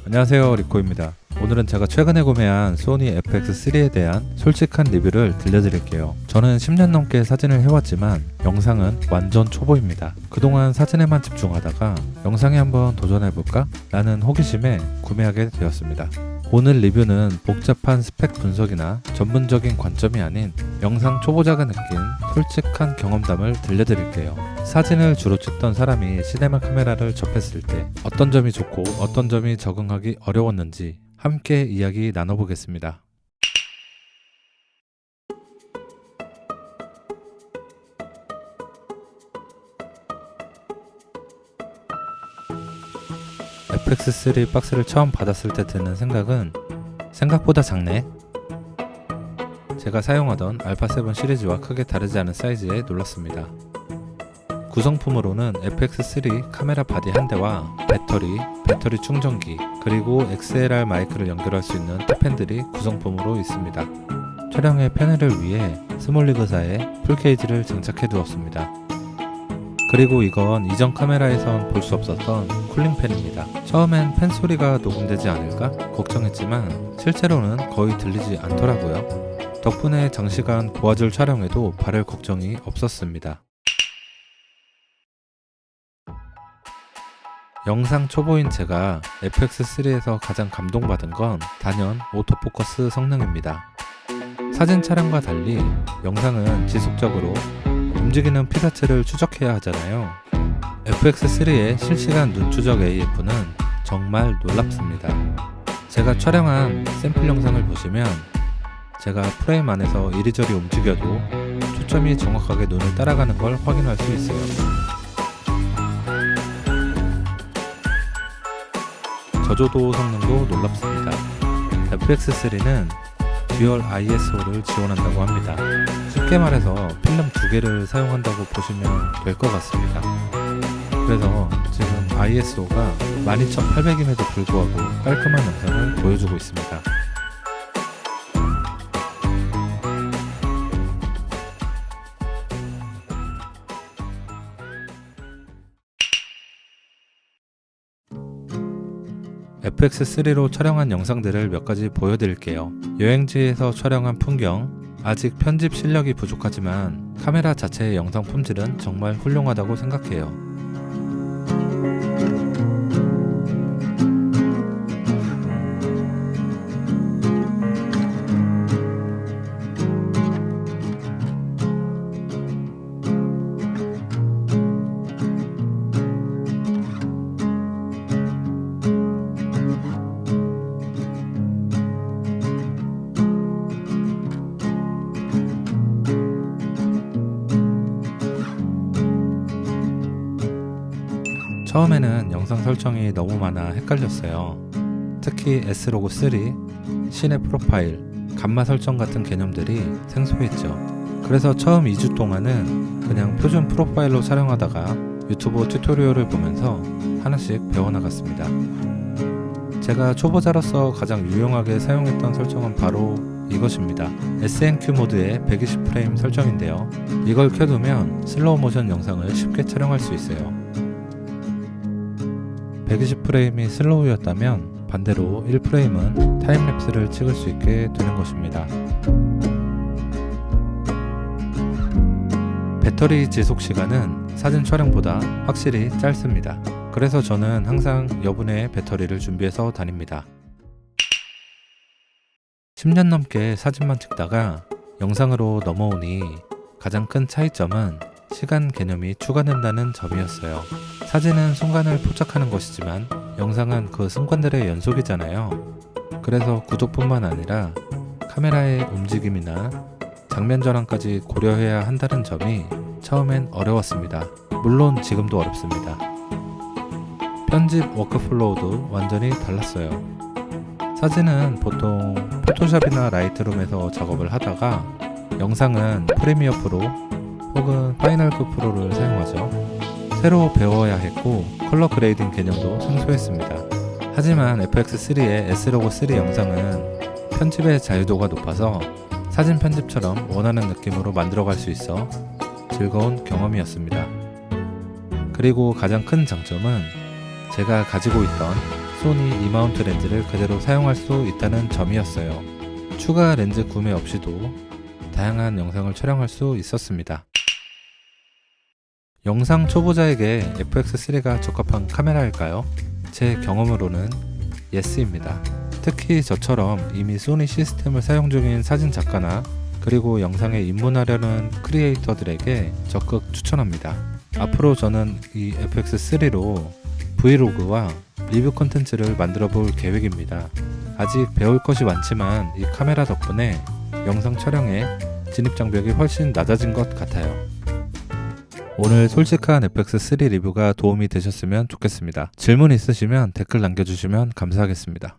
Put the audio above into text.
안녕하세요, 리코입니다. 오늘은 제가 최근에 구매한 소니 FX3에 대한 솔직한 리뷰를 들려드릴게요. 저는 10년 넘게 사진을 해왔지만 영상은 완전 초보입니다. 그동안 사진에만 집중하다가 영상에 한번 도전해볼까? 라는 호기심에 구매하게 되었습니다. 오늘 리뷰는 복잡한 스펙 분석이나 전문적인 관점이 아닌 영상 초보자가 느낀 솔직한 경험담을 들려드릴게요. 사진을 주로 찍던 사람이 시네마 카메라를 접했을 때 어떤 점이 좋고 어떤 점이 적응하기 어려웠는지 함께 이야기 나눠보겠습니다. FX3 박스를 처음 받았을 때 드는 생각은 생각보다 작네. 제가 사용하던 알파7 시리즈와 크게 다르지 않은 사이즈에 놀랐습니다. 구성품으로는 FX3 카메라 바디 한 대와 배터리 충전기, 그리고 XLR 마이크를 연결할 수 있는 탭핸들이 구성품으로 있습니다. 촬영의 편의를 위해 스몰리그사의 풀케이지를 장착해 두었습니다. 그리고 이건 이전 카메라에선 볼 수 없었던 쿨링팬입니다. 처음엔 팬 소리가 녹음되지 않을까 걱정했지만 실제로는 거의 들리지 않더라고요. 덕분에 장시간 고화질 촬영에도 바를 걱정이 없었습니다. 영상 초보인 제가 FX3에서 가장 감동받은 건 단연 오토포커스 성능입니다. 사진 촬영과 달리 영상은 지속적으로 움직이는 피사체를 추적해야 하잖아요. FX3의 실시간 눈 추적 AF는 정말 놀랍습니다. 제가 촬영한 샘플 영상을 보시면 제가 프레임 안에서 이리저리 움직여도 초점이 정확하게 눈을 따라가는 걸 확인할 수 있어요. 저조도 성능도 놀랍습니다. FX3는 듀얼 ISO를 지원한다고 합니다. 쉽게 말해서 필름 2개를 사용한다고 보시면 될 것 같습니다. 그래서 지금 ISO가 12800임에도 불구하고 깔끔한 영상을 보여주고 있습니다. FX3로 촬영한 영상들을 몇 가지 보여드릴게요. 여행지에서 촬영한 풍경, 아직 편집 실력이 부족하지만 카메라 자체의 영상 품질은 정말 훌륭하다고 생각해요. 처음에는 영상 설정이 너무 많아 헷갈렸어요. 특히 S로고3, 시네 프로파일, 감마 설정 같은 개념들이 생소했죠. 그래서 처음 2주 동안은 그냥 표준 프로파일로 촬영하다가 유튜브 튜토리얼을 보면서 하나씩 배워나갔습니다. 제가 초보자로서 가장 유용하게 사용했던 설정은 바로 이것입니다. SNQ 모드의 120프레임 설정인데요. 이걸 켜두면 슬로우 모션 영상을 쉽게 촬영할 수 있어요. 120프레임이 슬로우였다면 반대로 1프레임은 타임랩스를 찍을 수 있게 되는 것입니다. 배터리 지속 시간은 사진 촬영보다 확실히 짧습니다. 그래서 저는 항상 여분의 배터리를 준비해서 다닙니다. 10년 넘게 사진만 찍다가 영상으로 넘어오니 가장 큰 차이점은 시간 개념이 추가된다는 점이었어요. 사진은 순간을 포착하는 것이지만 영상은 그 순간들의 연속이잖아요. 그래서 구도뿐만 아니라 카메라의 움직임이나 장면 전환까지 고려해야 한다는 점이 처음엔 어려웠습니다. 물론 지금도 어렵습니다. 편집 워크플로우도 완전히 달랐어요. 사진은 보통 포토샵이나 라이트룸에서 작업을 하다가 영상은 프리미어 프로 혹은 파이널 컷 프로를 사용하죠. 새로 배워야 했고 컬러 그레이딩 개념도 생소했습니다. 하지만 FX3의 S로고3 영상은 편집의 자유도가 높아서 사진 편집처럼 원하는 느낌으로 만들어갈 수 있어 즐거운 경험이었습니다. 그리고 가장 큰 장점은 제가 가지고 있던 소니 E마운트 렌즈를 그대로 사용할 수 있다는 점이었어요. 추가 렌즈 구매 없이도 다양한 영상을 촬영할 수 있었습니다. 영상 초보자에게 FX3가 적합한 카메라일까요? 제 경험으로는 예스입니다. 특히 저처럼 이미 소니 시스템을 사용 중인 사진 작가나 그리고 영상에 입문하려는 크리에이터들에게 적극 추천합니다. 앞으로 저는 이 FX3로 브이로그와 리뷰 콘텐츠를 만들어 볼 계획입니다. 아직 배울 것이 많지만 이 카메라 덕분에 영상 촬영에 진입 장벽이 훨씬 낮아진 것 같아요. 오늘 솔직한 FX3 리뷰가 도움이 되셨으면 좋겠습니다. 질문 있으시면 댓글 남겨주시면 감사하겠습니다.